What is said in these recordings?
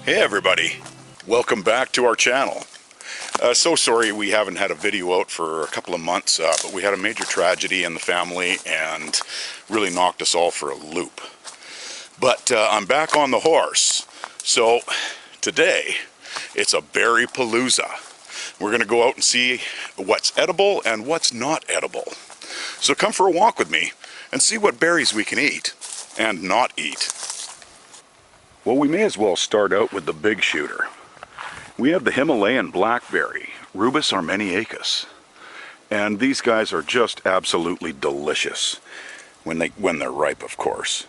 Hey everybody, welcome back to our channel. So sorry we haven't had a video out for a couple of months, but we had a major tragedy in the family and really knocked us all for a loop. But I'm back on the horse. So today it's a Berry-Palooza. We're going to go out and see what's edible and what's not edible. So come for a walk with me and see what berries we can eat and not eat. Well, we may as well start out with the big shooter. We have the Himalayan blackberry, Rubus armeniacus. And these guys are just absolutely delicious when they're ripe, of course.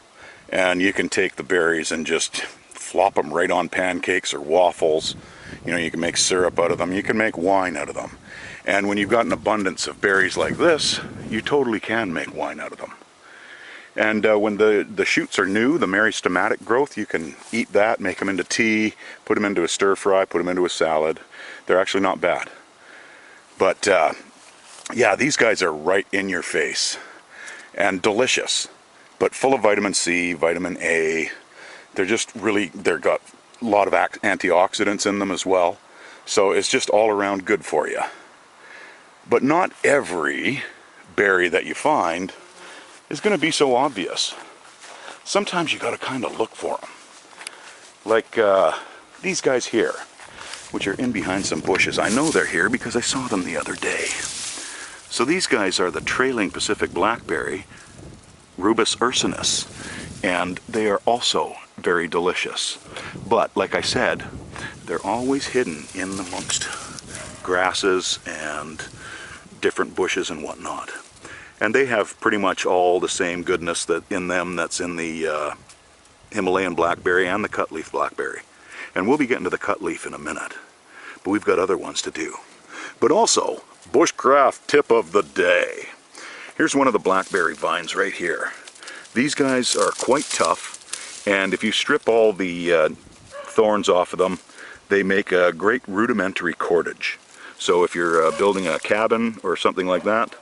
And you can take the berries and just flop them right on pancakes or waffles. You know, you can make syrup out of them, you can make wine out of them. And when you've got an abundance of berries like this, you totally can make wine out of them. And when the shoots are new, the meristematic growth, you can eat that, make them into tea, put them into a stir fry, put them into a salad. They're actually not bad. But yeah, these guys are right in your face and delicious, but full of vitamin C, vitamin A. They're just really, they've got a lot of antioxidants in them as well. So it's just all around good for you. But not every berry that you find is going to be so obvious. Sometimes you got to kind of look for them. Like these guys here, which are in behind some bushes. I know they're here because I saw them the other day. So these guys are the trailing Pacific blackberry, Rubus ursinus, and they are also very delicious. But like I said, they're always hidden in amongst grasses and different bushes and whatnot. And they have pretty much all the same goodness that in them that's in the Himalayan blackberry and the cutleaf blackberry. And we'll be getting to the cutleaf in a minute. But we've got other ones to do. But also, bushcraft tip of the day. Here's one of the blackberry vines right here. These guys are quite tough, and if you strip all the thorns off of them, they make a great rudimentary cordage. So if you're building a cabin or something like that,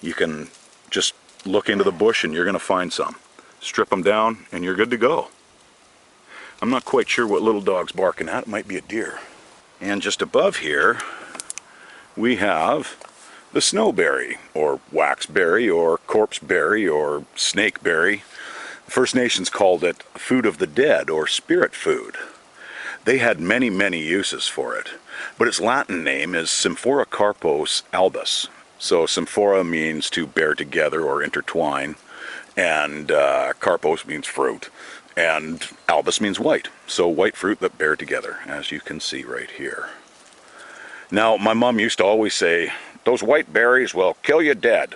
you can just look into the bush and you're going to find some. Strip them down and you're good to go. I'm not quite sure what little dog's barking at. It might be a deer. And just above here, we have the snowberry, or waxberry, or corpseberry, or snakeberry. The First Nations called it food of the dead, or spirit food. They had many, many uses for it, but its Latin name is Symphora carpos albus. So symphora means to bear together or intertwine, and carpos means fruit, and albus means white. So white fruit that bear together, as you can see right here. Now, my mom used to always say, those white berries will kill you dead.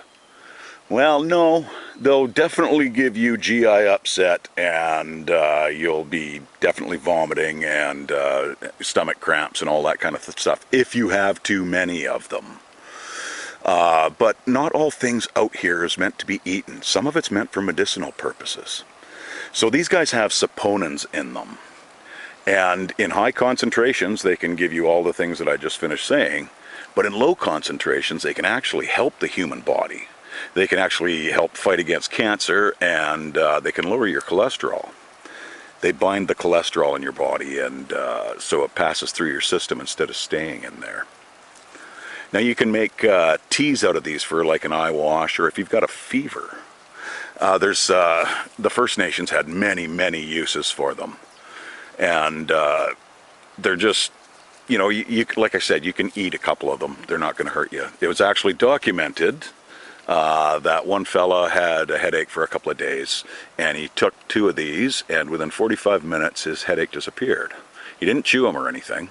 Well, no, they'll definitely give you GI upset, and you'll be definitely vomiting and stomach cramps and all that kind of stuff if you have too many of them. But not all things out here is meant to be eaten. Some of it's meant for medicinal purposes. So these guys have saponins in them. And in high concentrations, they can give you all the things that I just finished saying. But in low concentrations, they can actually help the human body. They can actually help fight against cancer, and they can lower your cholesterol. They bind the cholesterol in your body, and so it passes through your system instead of staying in there. Now you can make teas out of these for like an eye wash, or if you've got a fever. The First Nations had many, many uses for them. And they're just, you know, like I said, you can eat a couple of them. They're not going to hurt you. It was actually documented that one fella had a headache for a couple of days, and he took 2 of these, and within 45 minutes his headache disappeared. He didn't chew them or anything.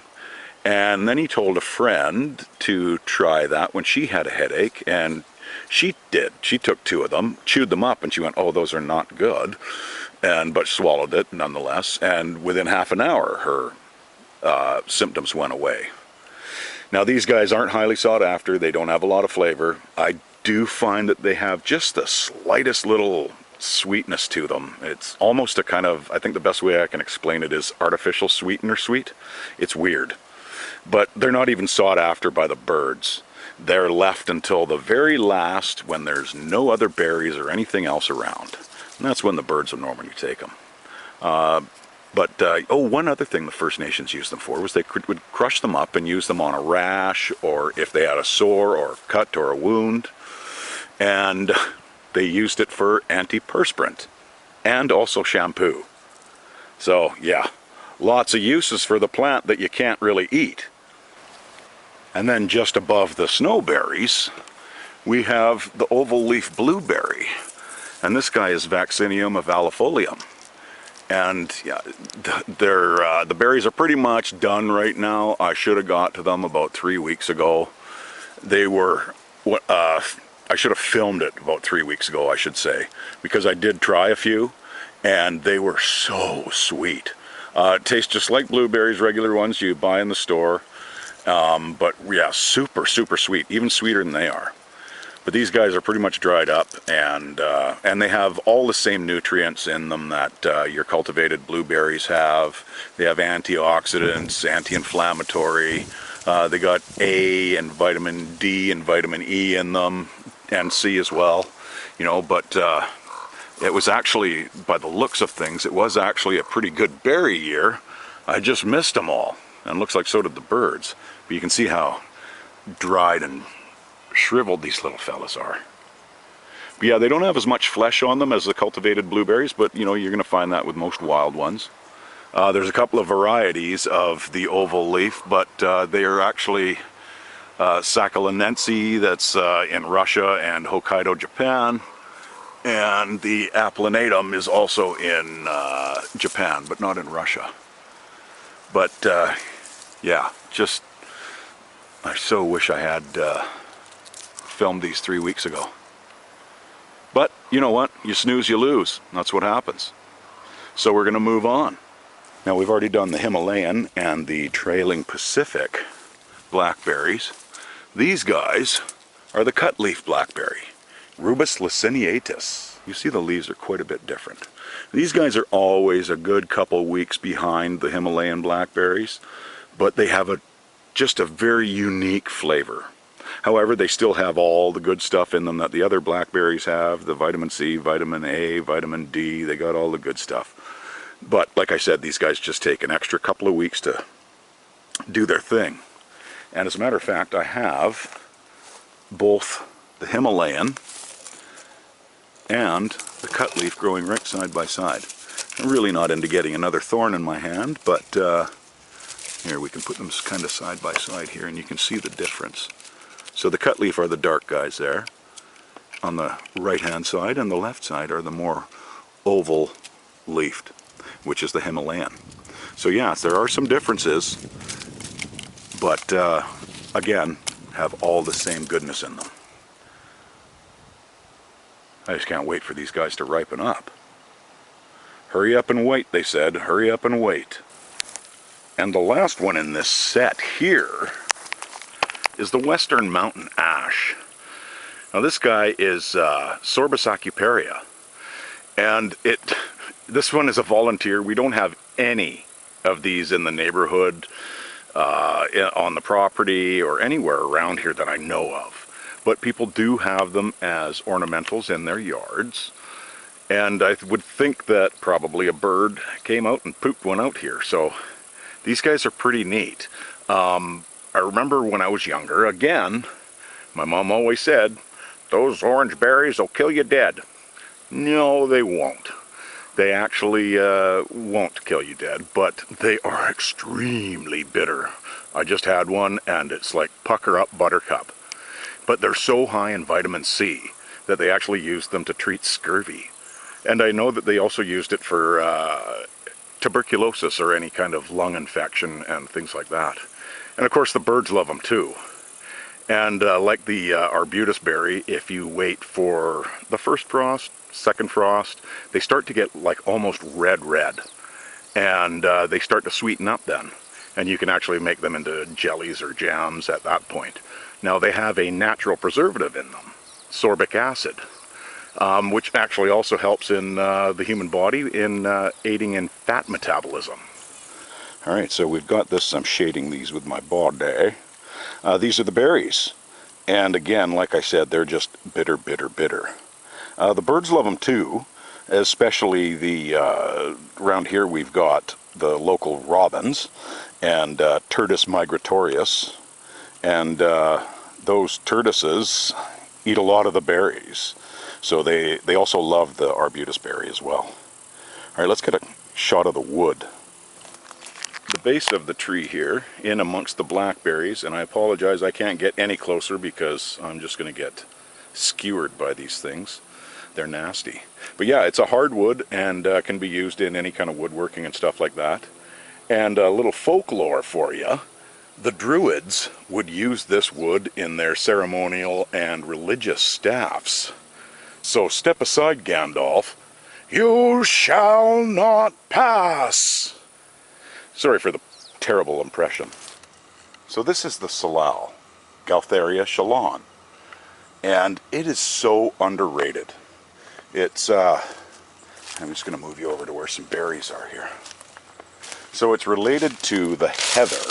And then he told a friend to try that when she had a headache, and she did. She took 2 of them, chewed them up, and she went, oh, those are not good, but swallowed it nonetheless, and within half an hour her symptoms went away. Now these guys aren't highly sought after. They don't have a lot of flavor. I do find that they have just the slightest little sweetness to them. It's almost a kind of, I think the best way I can explain it is artificial sweetener sweet. It's weird. But they're not even sought after by the birds. They're left until the very last when there's no other berries or anything else around. And that's when the birds will normally take them. But, oh, one other thing the First Nations used them for was they would crush them up and use them on a rash, or if they had a sore or a cut or a wound. And they used it for antiperspirant and also shampoo. So, yeah, lots of uses for the plant that you can't really eat. And then just above the snowberries, we have the oval leaf blueberry. And this guy is Vaccinium avellifolium. And yeah, the berries are pretty much done right now. I should have got to them about 3 weeks ago. They were, I should have filmed it about 3 weeks ago, I should say, because I did try a few, and they were so sweet. It tastes just like blueberries, regular ones you buy in the store, but yeah, super, super sweet, even sweeter than they are. But these guys are pretty much dried up, and they have all the same nutrients in them that your cultivated blueberries have. They have antioxidants, anti-inflammatory. They got A and vitamin D and vitamin E in them, and C as well. You know, but it was actually, by the looks of things, it was actually a pretty good berry year. I just missed them all, and it looks like so did the birds. But you can see how dried and shriveled these little fellas are. But yeah, they don't have as much flesh on them as the cultivated blueberries, but you know, you're going to find that with most wild ones. There's a couple of varieties of the oval leaf, but they are actually Sakhalinense, that's in Russia and Hokkaido, Japan, and the Applanatum is also in Japan, but not in Russia. But yeah, just I so wish I had filmed these 3 weeks ago. But you know what? You snooze, you lose. That's what happens. So we're going to move on. Now we've already done the Himalayan and the trailing Pacific blackberries. These guys are the cut leaf blackberry, Rubus laciniatus. You see the leaves are quite a bit different. These guys are always a good couple weeks behind the Himalayan blackberries, but they have just a very unique flavor. However, they still have all the good stuff in them that the other blackberries have, the vitamin C, vitamin A, vitamin D, they got all the good stuff. But like I said, these guys just take an extra couple of weeks to do their thing. And as a matter of fact, I have both the Himalayan and the cut leaf growing right side by side. I'm really not into getting another thorn in my hand, but here we can put them kind of side by side here and you can see the difference. So the cut leaf are the dark guys there on the right hand side, and the left side are the more oval leafed, which is the Himalayan. So yes, there are some differences, but again, have all the same goodness in them. I just can't wait for these guys to ripen up. Hurry up and wait, they said. Hurry up and wait. And the last one in this set here is the Western Mountain Ash. Now this guy is Sorbus acuparia, and this one is a volunteer. We don't have any of these in the neighborhood, on the property, or anywhere around here that I know of. But people do have them as ornamentals in their yards, and I would think that probably a bird came out and pooped one out here. So these guys are pretty neat. I remember when I was younger, again, my mom always said, those orange berries will kill you dead. No, they won't. They actually won't kill you dead, but they are extremely bitter. I just had one, and it's like pucker up buttercup. But they're so high in vitamin C that they actually used them to treat scurvy. And I know that they also used it for tuberculosis or any kind of lung infection and things like that. And of course the birds love them too. And like the arbutus berry, if you wait for the first frost, second frost, they start to get like almost red. And they start to sweeten up then. And you can actually make them into jellies or jams at that point. Now they have a natural preservative in them, sorbic acid, which actually also helps in the human body in aiding in fat metabolism. Alright, so we've got this, I'm shading these with my baudet. These are the berries. And again, like I said, they're just bitter. The birds love them too. especially the around here we've got the local robins and Turdus migratorius, and those turduses eat a lot of the berries, so they also love the arbutus berry as well. All right, let's get a shot of the wood. The base of the tree here, in amongst the blackberries, and I apologize I can't get any closer because I'm just going to get skewered by these things. They're nasty. But yeah, it's a hardwood and can be used in any kind of woodworking and stuff like that. And a little folklore for you. The Druids would use this wood in their ceremonial and religious staffs. So step aside, Gandalf. You shall not pass! Sorry for the terrible impression. So this is the Salal, Gaultheria Shallon. And it is so underrated. It's, I'm just going to move you over to where some berries are here. So it's related to the heather.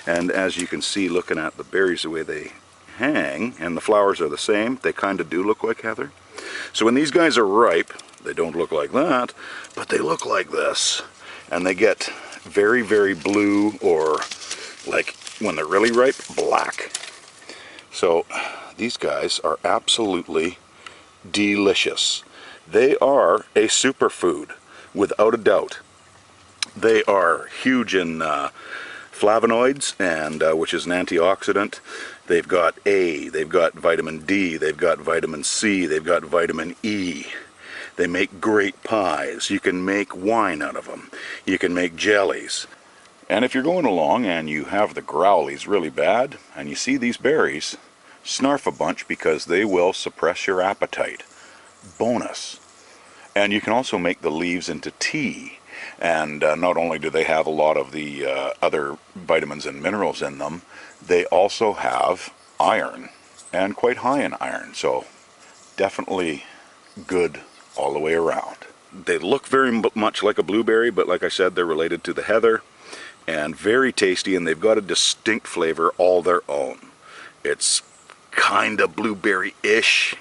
And as you can see, looking at the berries, the way they hang, and the flowers are the same, they kind of do look like heather. So when these guys are ripe, they don't look like that, but they look like this. And they get very, very blue, or like when they're really ripe, black. So these guys are absolutely delicious. They are a superfood, without a doubt. They are huge in flavonoids, and which is an antioxidant. They've got A, they've got vitamin D, they've got vitamin C, they've got vitamin E. They make great pies. You can make wine out of them. You can make jellies. And if you're going along and you have the growlies really bad, and you see these berries, snarf a bunch because they will suppress your appetite. Bonus. And you can also make the leaves into tea. And not only do they have a lot of the other vitamins and minerals in them, they also have iron, and quite high in iron. So definitely good all the way around. They look very much like a blueberry, but like I said, they're related to the heather, and very tasty, and they've got a distinct flavor all their own. It's kind of blueberry-ish,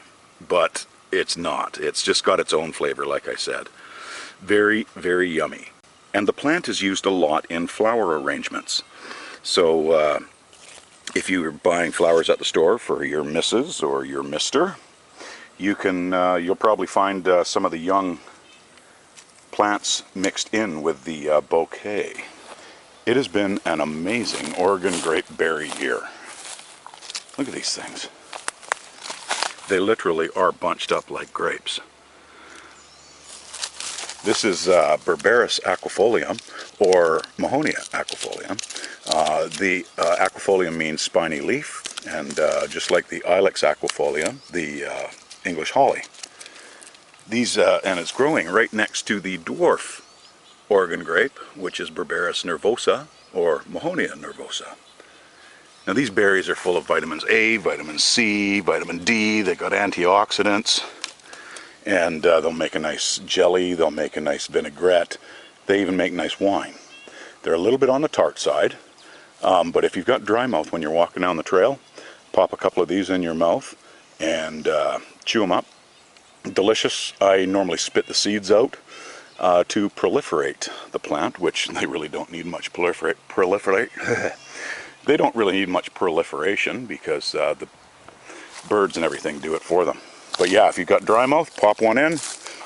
but it's not. It's just got its own flavor, like I said. Very, very yummy. And the plant is used a lot in flower arrangements. So if you're buying flowers at the store for your missus or your mister, you can, you'll probably find some of the young plants mixed in with the bouquet. It has been an amazing Oregon grape berry year. Look at these things. They literally are bunched up like grapes. This is Berberis aquifolium, or Mahonia aquifolium. The aquifolium means spiny leaf, and just like the Ilex aquifolium, the English holly. These, and it's growing right next to the dwarf Oregon grape, which is Berberis nervosa, or Mahonia nervosa. Now these berries are full of vitamins A, vitamin C, vitamin D. They've got antioxidants, and they'll make a nice jelly, they'll make a nice vinaigrette, they even make nice wine. They're a little bit on the tart side, but if you've got dry mouth when you're walking down the trail, pop a couple of these in your mouth and chew them up. Delicious. I normally spit the seeds out to proliferate the plant, which they really don't need much proliferate. They don't really need much proliferation because the birds and everything do it for them. But yeah, if you've got dry mouth, pop one in,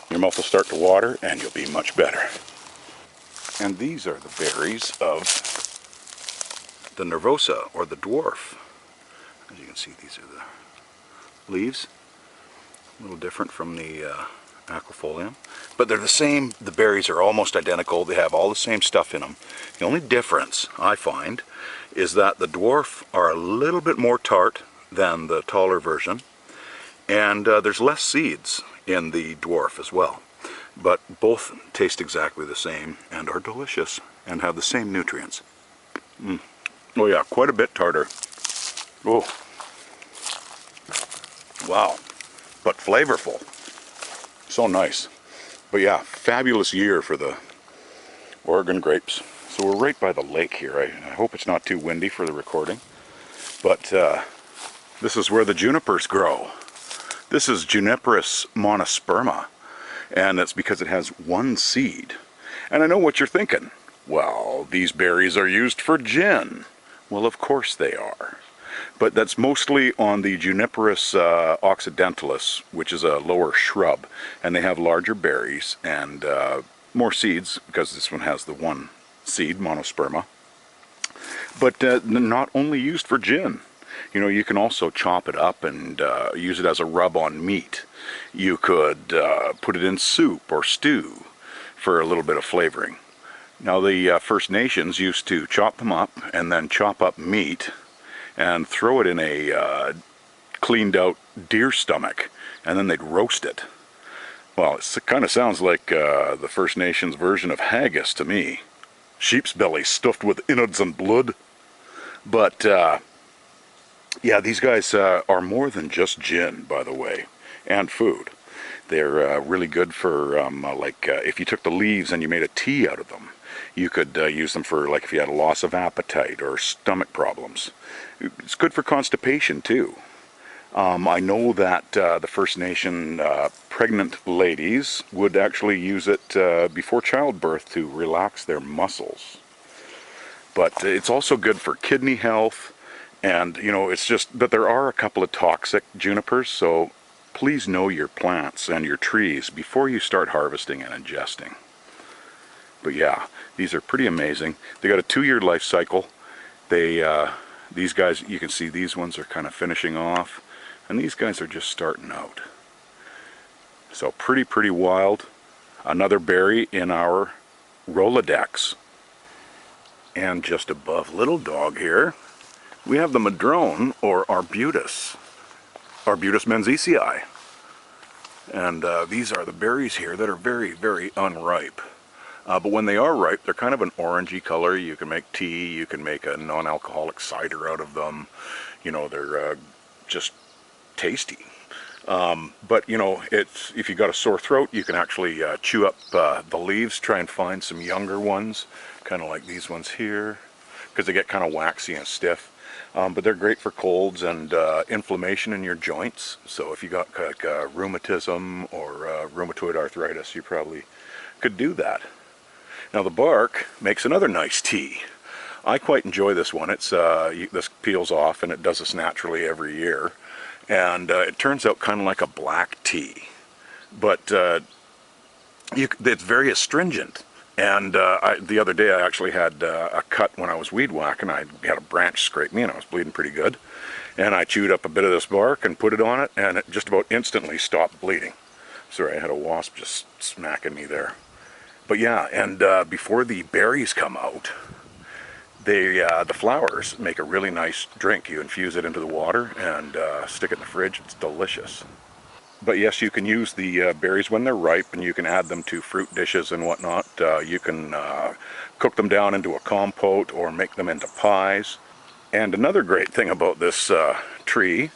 your mouth will start to water and you'll be much better. And these are the berries of the nervosa, or the dwarf. As you can see, these are the leaves. A little different from the aquifolium. But they're the same. The berries are almost identical. They have all the same stuff in them. The only difference, I find, is that the dwarf are a little bit more tart than the taller version. And there's less seeds in the dwarf as well. But both taste exactly the same and are delicious and have the same nutrients. Oh yeah, quite a bit tartar. Oh. Wow. But flavorful. So nice. But yeah, fabulous year for the Oregon grapes. So we're right by the lake here. I hope it's not too windy for the recording. But this is where the junipers grow. This is Juniperus monosperma. and that's because it has one seed. And I know what you're thinking. Well, these berries are used for gin. Well, of course they are. But that's mostly on the Juniperus occidentalis, which is a lower shrub, and they have larger berries and more seeds, because this one has the one seed, monosperma. But they're not only used for gin. You know, you can also chop it up and use it as a rub on meat. You could put it in soup or stew for a little bit of flavoring. Now the First Nations used to chop them up and then chop up meat and throw it in a cleaned out deer stomach, and then they'd roast it. Well, it kind of sounds like the First Nations version of haggis to me. Sheep's belly stuffed with innards and blood. But yeah, these guys are more than just gin, by the way, and food. They're really good for if you took the leaves and you made a tea out of them. You could use them for, like, if you had a loss of appetite or stomach problems. It's good for constipation too. I know that the First Nation pregnant ladies would actually use it before childbirth to relax their muscles. But it's also good for kidney health, and you know, it's just that there are a couple of toxic junipers, so please know your plants and your trees before you start harvesting and ingesting. But yeah, these are pretty amazing. They got a 2-year life cycle. These guys, you can see these ones are kind of finishing off, and these guys are just starting out. So pretty wild. Another berry in our Rolodex. And just above little dog here, we have the Madrone, or arbutus. Arbutus menziesii. And these are the berries here that are very unripe. But when they are ripe, they're kind of an orangey color. You can make tea, you can make a non-alcoholic cider out of them. You know, they're just tasty. But you know, if you got a sore throat, you can actually chew up the leaves, try and find some younger ones, kind of like these ones here, because they get kind of waxy and stiff. But they're great for colds and inflammation in your joints. So if you got like rheumatism or rheumatoid arthritis, you probably could do that. Now the bark makes another nice tea. I quite enjoy this one. It's this peels off, and it does this naturally every year, and it turns out kind of like a black tea, but it's very astringent. And the other day I actually had a cut when I was weed whacking. I had a branch scrape me and I was bleeding pretty good, and I chewed up a bit of this bark and put it on it, and it just about instantly stopped bleeding. Sorry, I had a wasp just smacking me there. But yeah, and before the berries come out, the flowers make a really nice drink. You infuse it into the water and stick it in the fridge. It's delicious. But yes, you can use the berries when they're ripe, and you can add them to fruit dishes and whatnot. You can cook them down into a compote or make them into pies. And another great thing about this tree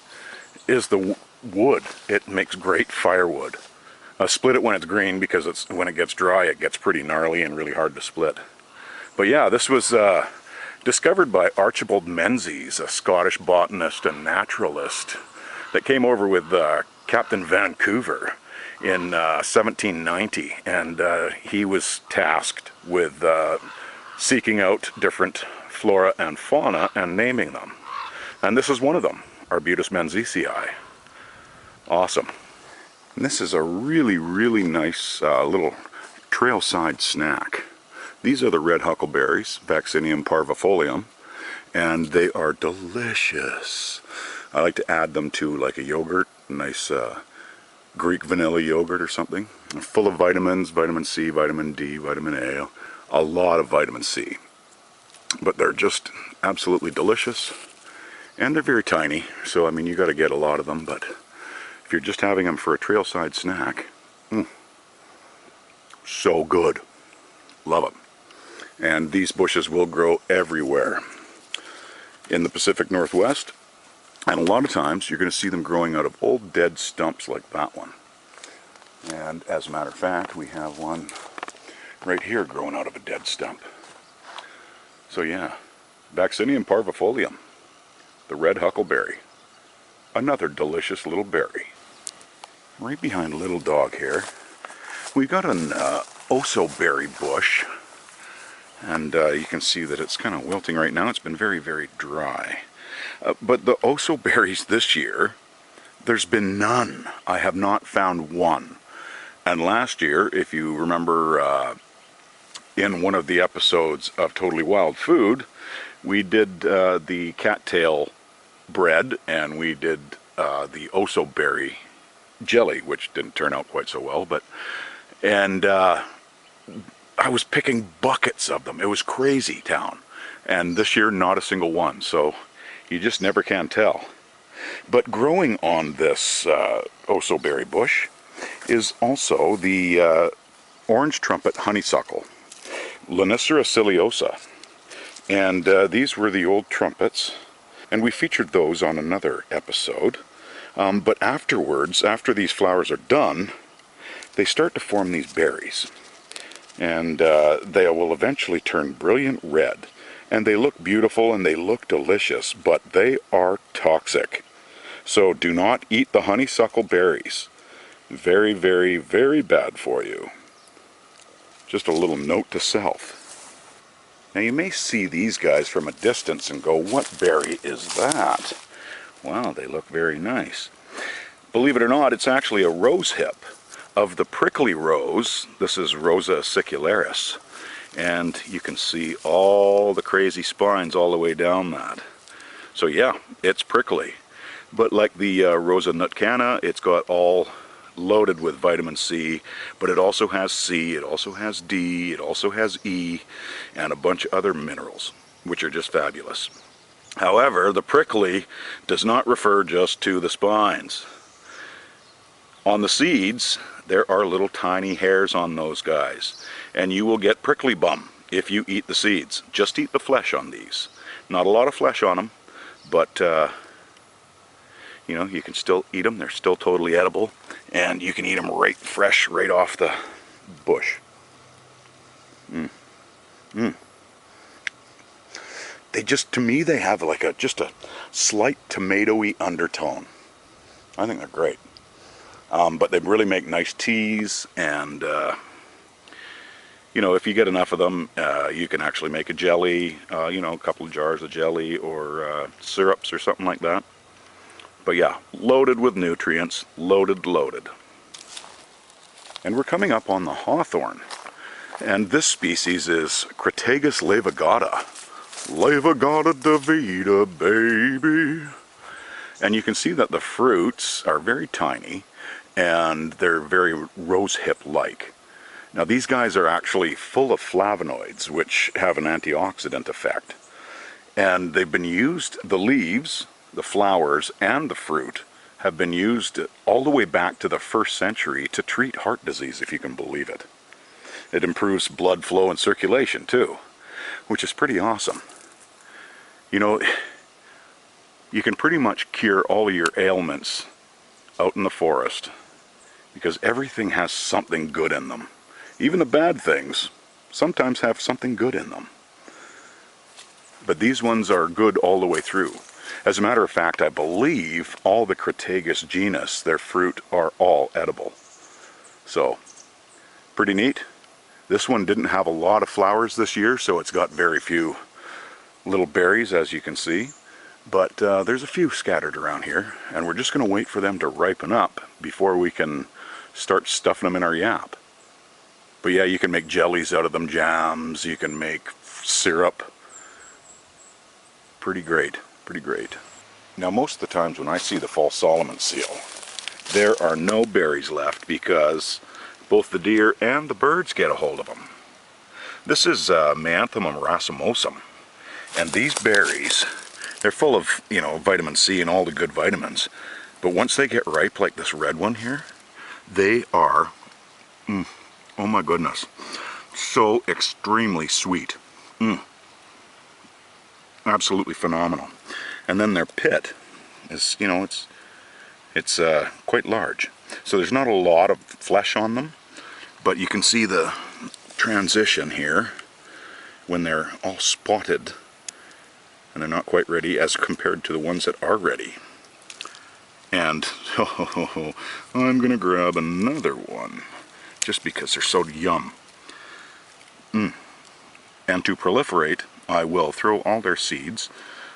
is the wood. It makes great firewood. Split it when it's green, because when it gets dry it gets pretty gnarly and really hard to split. But yeah, this was discovered by Archibald Menzies, a Scottish botanist and naturalist that came over with Captain Vancouver in 1790, and he was tasked with seeking out different flora and fauna and naming them. And this is one of them, Arbutus menziesii. Awesome. And this is a really nice little trailside snack. These are the red huckleberries, Vaccinium parvifolium, and they are delicious. I like to add them to like a yogurt, a nice Greek vanilla yogurt or something. They're full of vitamins, vitamin C, vitamin D, vitamin A, a lot of vitamin C. But they're just absolutely delicious, and they're very tiny, so I mean, you got to get a lot of them. But if you're just having them for a trailside snack, so good. Love them. And these bushes will grow everywhere in the Pacific Northwest, and a lot of times you're going to see them growing out of old dead stumps like that one. And as a matter of fact, we have one right here growing out of a dead stump. So yeah, Vaccinium parvifolium, the red huckleberry, another delicious little berry. Right behind little dog here, We got an berry bush, and you can see that it's kind of wilting right now. It's been very, very dry. But the berries this year, there's been none. I have not found one. And last year, if you remember in one of the episodes of Totally Wild Food, we did the cattail bread, and we did the berry jelly, which didn't turn out quite so well, and I was picking buckets of them. It was crazy town. And this year, not a single one, so you just never can tell. But growing on this berry bush is also the orange trumpet honeysuckle, Lonicera ciliosa. And these were the old trumpets, and we featured those on another episode. But afterwards, after these flowers are done, they start to form these berries. And they will eventually turn brilliant red. And they look beautiful and they look delicious, but they are toxic. So do not eat the honeysuckle berries. Very, very, very bad for you. Just a little note to self. Now you may see these guys from a distance and go, what berry is that? Wow, they look very nice. Believe it or not, it's actually a rose hip of the prickly rose. This is Rosa acicularis. And you can see all the crazy spines all the way down that. So yeah, it's prickly. But like the Rosa nutcana, it's got all loaded with vitamin C, but it also has C, it also has D, it also has E, and a bunch of other minerals, which are just fabulous. However, the prickly does not refer just to the spines. On the seeds, there are little tiny hairs on those guys, and you will get prickly bum if you eat the seeds. Just eat the flesh on these. Not a lot of flesh on them, but you know, you can still eat them. They're still totally edible, and you can eat them right fresh, right off the bush. They just, to me, they have like just a slight tomatoey undertone. I think they're great. But they really make nice teas, and you know, if you get enough of them, you can actually make a jelly, you know, a couple of jars of jelly or syrups or something like that. But yeah, loaded with nutrients, loaded. And we're coming up on the hawthorn. And this species is Crataegus laevigata. Laevigata davida, baby. And you can see that the fruits are very tiny, and they're very rose hip-like. Now these guys are actually full of flavonoids, which have an antioxidant effect. And they've been used, the leaves, the flowers, and the fruit have been used all the way back to the 1st century to treat heart disease, if you can believe it. It improves blood flow and circulation too, which is pretty awesome. You know, you can pretty much cure all of your ailments out in the forest because everything has something good in them. Even the bad things sometimes have something good in them. But these ones are good all the way through. As a matter of fact, I believe all the Crataegus genus, their fruit, are all edible. So, pretty neat. This one didn't have a lot of flowers this year, so it's got very few little berries, as you can see. But there's a few scattered around here, and we're just going to wait for them to ripen up before we can start stuffing them in our yap. But yeah, you can make jellies out of them, jams, you can make syrup. Pretty great, pretty great. Now most of the times when I see the fall Solomon seal, there are no berries left because both the deer and the birds get a hold of them. This is Meanthemum racemosum, and these berries, they're full of, you know, vitamin C and all the good vitamins, but once they get ripe, like this red one here, they are, oh my goodness, so extremely sweet. Absolutely phenomenal. And then their pit is, you know, it's quite large. So there's not a lot of flesh on them, but you can see the transition here when they're all spotted and they're not quite ready as compared to the ones that are ready. And I'm gonna grab another one just because they're so yum. And to proliferate, I will throw all their seeds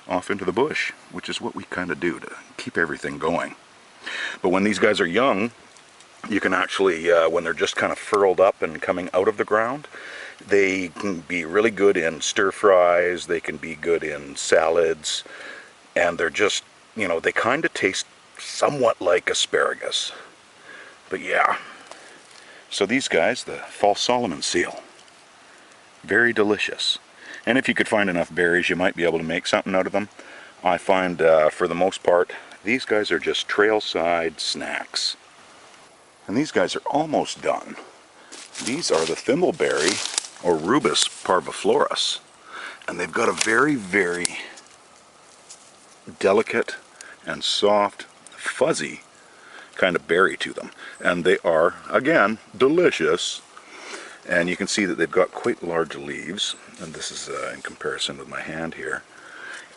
off into the bush, which is what we kind of do to keep everything going. But when these guys are young, you can actually, when they're just kind of furled up and coming out of the ground, they can be really good in stir fries, they can be good in salads, and they're just, you know, they kind of taste somewhat like asparagus. But yeah, so these guys, the false Solomon seal, very delicious. And if you could find enough berries, you might be able to make something out of them. I find, for the most part, these guys are just trailside snacks. And these guys are almost done. These are the thimbleberry, or Rubus parviflorus. And they've got a very, very delicate and soft, fuzzy kind of berry to them. And they are, again, delicious. And you can see that they've got quite large leaves. And this is in comparison with my hand here.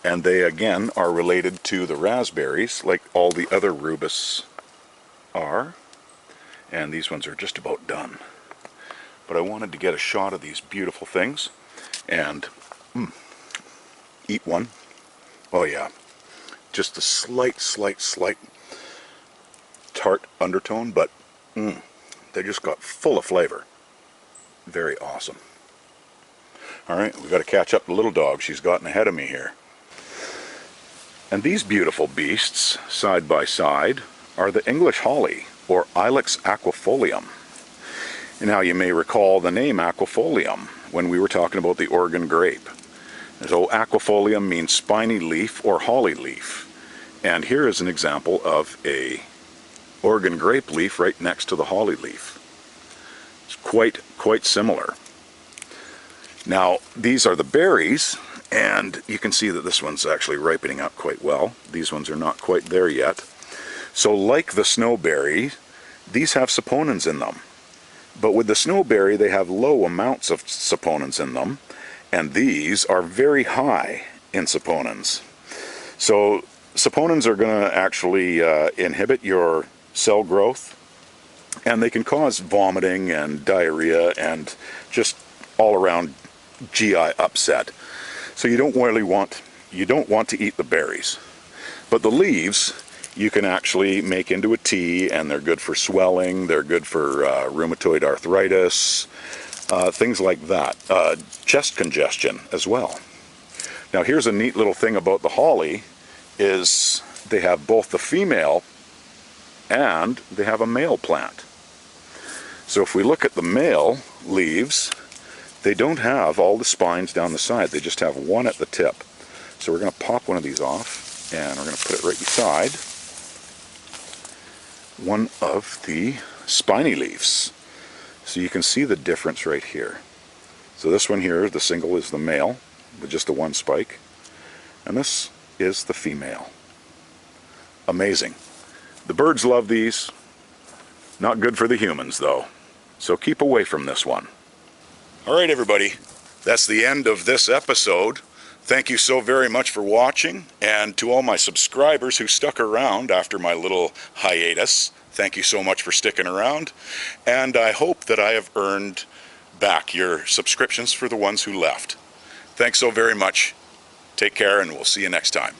And they, again, are related to the raspberries, like all the other Rubus are. And these ones are just about done. But I wanted to get a shot of these beautiful things and eat one. Oh yeah, just a slight tart undertone, but they just got full of flavor. Very awesome. Alright, we've got to catch up the little dog. She's gotten ahead of me here. And these beautiful beasts, side by side, are the English holly, or Ilex aquifolium. Now you may recall the name aquifolium when we were talking about the Oregon grape. So aquifolium means spiny leaf or holly leaf. And here is an example of a Oregon grape leaf right next to the holly leaf. It's quite similar. Now these are the berries, and you can see that this one's actually ripening up quite well. These ones are not quite there yet. So like the snowberry, these have saponins in them. But with the snowberry, they have low amounts of saponins in them, and these are very high in saponins. So saponins are going to actually inhibit your cell growth, and they can cause vomiting and diarrhea and just all around GI upset. So you don't want to eat the berries. But the leaves you can actually make into a tea, and they're good for swelling, they're good for rheumatoid arthritis, things like that. Chest congestion as well. Now here's a neat little thing about the holly, is they have both the female and they have a male plant. So if we look at the male leaves, they don't have all the spines down the side, they just have one at the tip. So we're going to pop one of these off, and we're going to put it right beside one of the spiny leaves. So you can see the difference right here. So this one here, the single, is the male with just the one spike, and this is the female. Amazing. The birds love these. Not good for the humans though, so keep away from this one. Alright everybody, that's the end of this episode. Thank you so very much for watching, and to all my subscribers who stuck around after my little hiatus, thank you so much for sticking around, and I hope that I have earned back your subscriptions for the ones who left. Thanks so very much. Take care, and we'll see you next time.